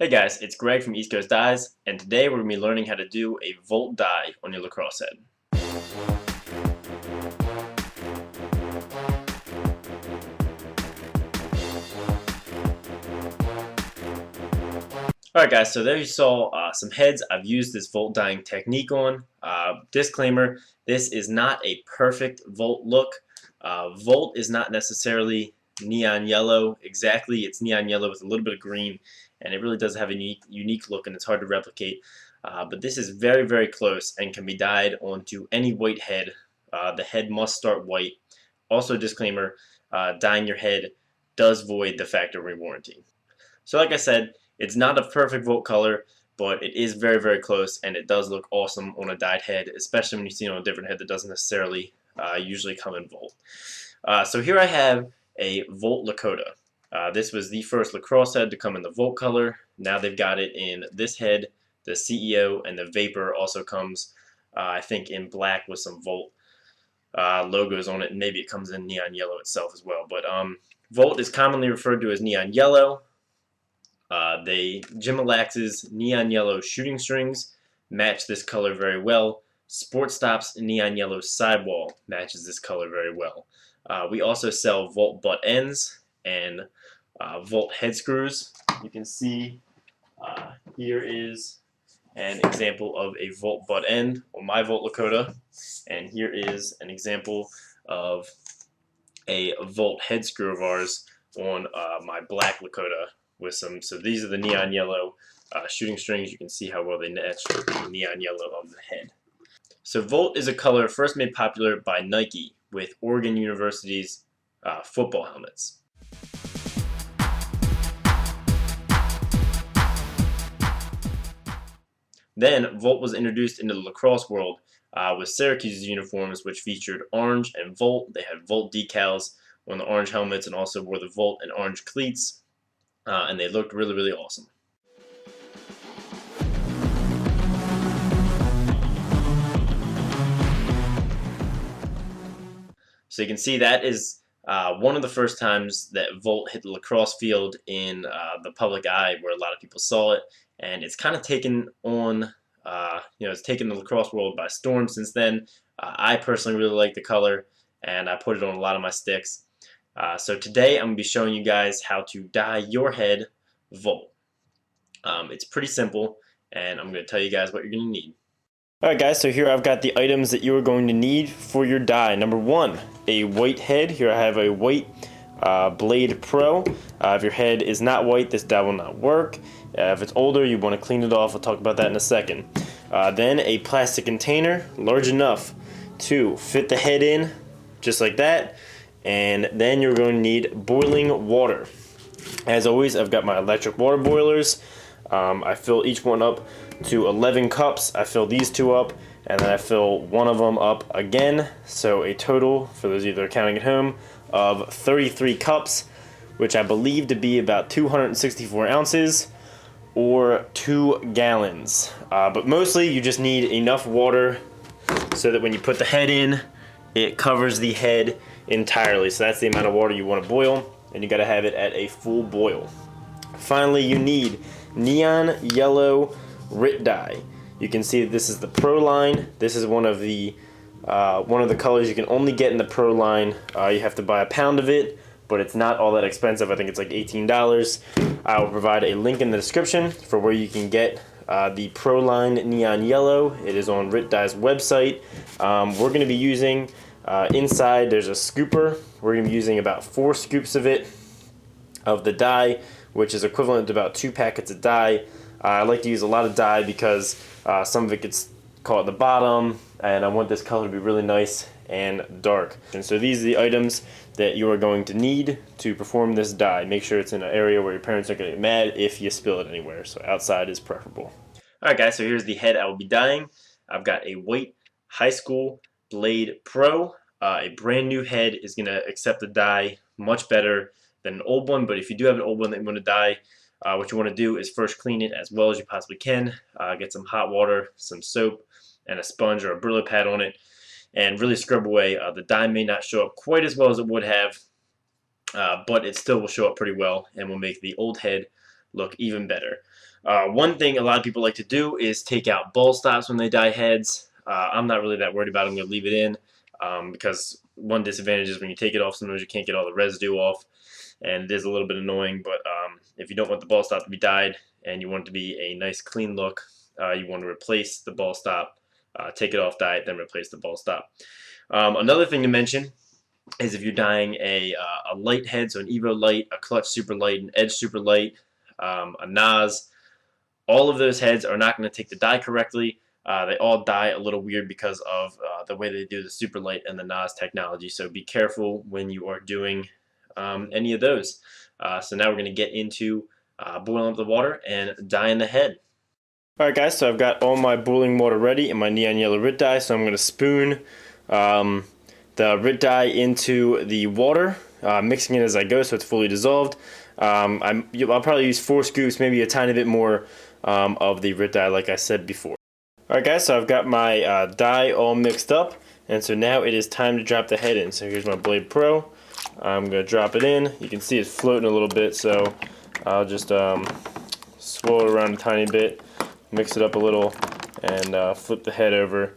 Hey guys, it's Greg from East Coast Dyes, and today we're going to be learning how to do a volt dye on your lacrosse head. Alright guys, so there you saw some heads I've used this volt dyeing technique on. Disclaimer, this is not a perfect volt look. Volt is not necessarily neon yellow exactly. It's neon yellow with a little bit of green, and it really does have a unique look, and it's hard to replicate. But this is very, very close and can be dyed onto any white head. The head must start white. Also, disclaimer, dyeing your head does void the factory warranty. So like I said, it's not a perfect volt color, but it is very, very close, and it does look awesome on a dyed head, especially when you see it on a different head that doesn't necessarily usually come in volt. So here I have a Volt Lakota. This was the first lacrosse head to come in the Volt color. Now they've got it in this head. The CEO and the Vapor also comes, I think, in black with some Volt logos on it, and maybe it comes in neon yellow itself as well. But Volt is commonly referred to as neon yellow. Gimalax's neon yellow shooting strings match this color very well. Sport Stop's neon yellow sidewall matches this color very well. We also sell Volt butt ends and Volt head screws. You can see here is an example of a Volt butt end on my Volt Lakota, and here is an example of a Volt head screw of ours on my black Lakota with some. So these are the neon yellow shooting strings. You can see how well they match the neon yellow of the head. So Volt is a color first made popular by Nike with Oregon University's football helmets. Then Volt was introduced into the lacrosse world with Syracuse's uniforms, which featured orange and Volt. They had Volt decals on the orange helmets and also wore the Volt and orange cleats, and they looked really, really awesome. So you can see that is one of the first times that Volt hit the lacrosse field in the public eye, where a lot of people saw it, and it's kind of taken on, it's taken the lacrosse world by storm since then. I personally really like the color, and I put it on a lot of my sticks. So today I'm going to be showing you guys how to dye your head Volt. It's pretty simple, and I'm going to tell you guys what you're going to need. Alright guys, so here I've got the items that you are going to need for your dye. Number one, a white head. Here I have a white Blade Pro. If your head is not white, this dye will not work. If it's older, you want to clean it off. I'll talk about that in a second. Then a plastic container large enough to fit the head in, just like that. And then you're going to need boiling water. As always, I've got my electric water boilers. I fill each one up to 11 cups. I fill these two up, and then I fill one of them up again. So a total, for those of you that are counting at home, of 33 cups, which I believe to be about 264 ounces or 2 gallons. But mostly you just need enough water so that when you put the head in, it covers the head entirely. So that's the amount of water you want to boil, and you got to have it at a full boil. Finally, you need neon yellow Rit dye. You can see this is the Pro line. This is one of the colors you can only get in the Pro line. You have to buy a pound of it, but it's not all that expensive. I think it's like $18. I will provide a link in the description for where you can get the Pro line neon yellow. It is on Rit Dye's website. We're going to be using inside. There's a scooper. We're going to be using about 4 scoops of it, of the dye, which is equivalent to about 2 packets of dye. I like to use a lot of dye because some of it gets caught at the bottom, and I want this color to be really nice and dark. And so these are the items that you are going to need to perform this dye. Make sure it's in an area where your parents aren't going to get mad if you spill it anywhere, so outside is preferable. Alright guys, so here's the head I will be dyeing. I've got a white high school Blade Pro. A brand new head is going to accept the dye much better than an old one, but if you do have an old one that you want to dye, what you want to do is first clean it as well as you possibly can. Get some hot water, some soap, and a sponge or a Brillo pad on it, and really scrub away. The dye may not show up quite as well as it would have, but it still will show up pretty well and will make the old head look even better. One thing a lot of people like to do is take out ball stops when they dye heads. I'm not really that worried about it. I'm going to leave it in because one disadvantage is when you take it off, sometimes you can't get all the residue off, and it is a little bit annoying. But if you don't want the ball stop to be dyed and you want it to be a nice clean look, you want to replace the ball stop, take it off, dye it, then replace the ball stop. Another thing to mention is if you're dyeing a light head, so an Evo light, a clutch super light, an edge super light, a Nas, all of those heads are not going to take the dye correctly. They all dye a little weird because of the way they do the super light and the Nas technology. So be careful when you are doing any of those. So now we're going to get into boiling up the water and dyeing the head. Alright guys, so I've got all my boiling water ready in my neon yellow Rit dye, so I'm going to spoon the Rit dye into the water, mixing it as I go so it's fully dissolved. I'll probably use 4 scoops, maybe a tiny bit more of the Rit dye like I said before. Alright guys, so I've got my dye all mixed up, and so now it is time to drop the head in. So here's my Blade Pro. I'm going to drop it in. You can see it's floating a little bit, so I'll just swirl it around a tiny bit, mix it up a little, and flip the head over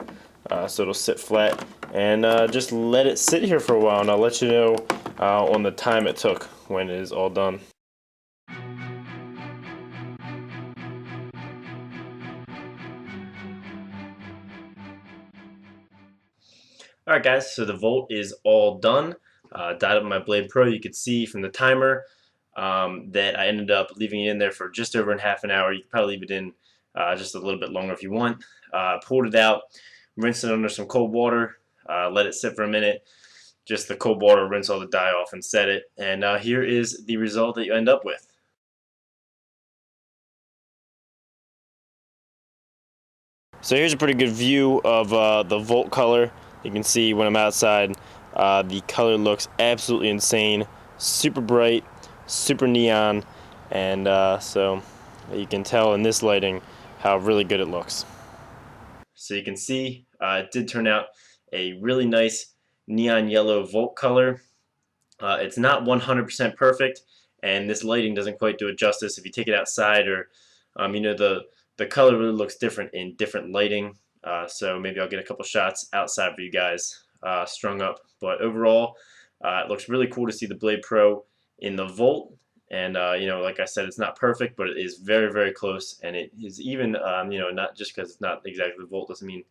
so it'll sit flat, and just let it sit here for a while, and I'll let you know on the time it took when it is all done. Alright guys, so the volt is all done. Dyed up my Blade Pro. You could see from the timer that I ended up leaving it in there for just over half an hour. You could probably leave it in just a little bit longer if you want. Pulled it out, rinsed it under some cold water, let it sit for a minute. Just the cold water, rinse all the dye off and set it. And here is the result that you end up with. So here's a pretty good view of the volt color. You can see when I'm outside, the color looks absolutely insane, super bright, super neon, and so you can tell in this lighting how really good it looks. So you can see it did turn out a really nice neon yellow volt color. It's not 100% perfect, and this lighting doesn't quite do it justice. If you take it outside, or you know, the color really looks different in different lighting. So maybe I'll get a couple shots outside for you guys strung up. But overall, it looks really cool to see the Blade Pro in the volt. And you know, like I said, it's not perfect, but it is very, very close. And it is even, you know, not just because it's not exactly the volt doesn't mean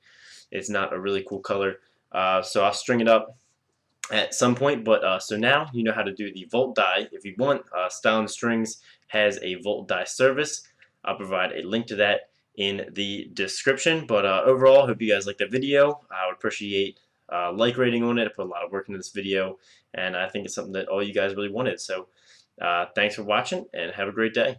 it's not a really cool color. So I'll string it up at some point, but so now you know how to do the volt dye. If you want, Stylin Strings has a volt dye service. I'll provide a link to that in the description. But overall, hope you guys liked the video. I would appreciate like rating on it. I put a lot of work into this video, and I think it's something that all you guys really wanted. So thanks for watching, and have a great day.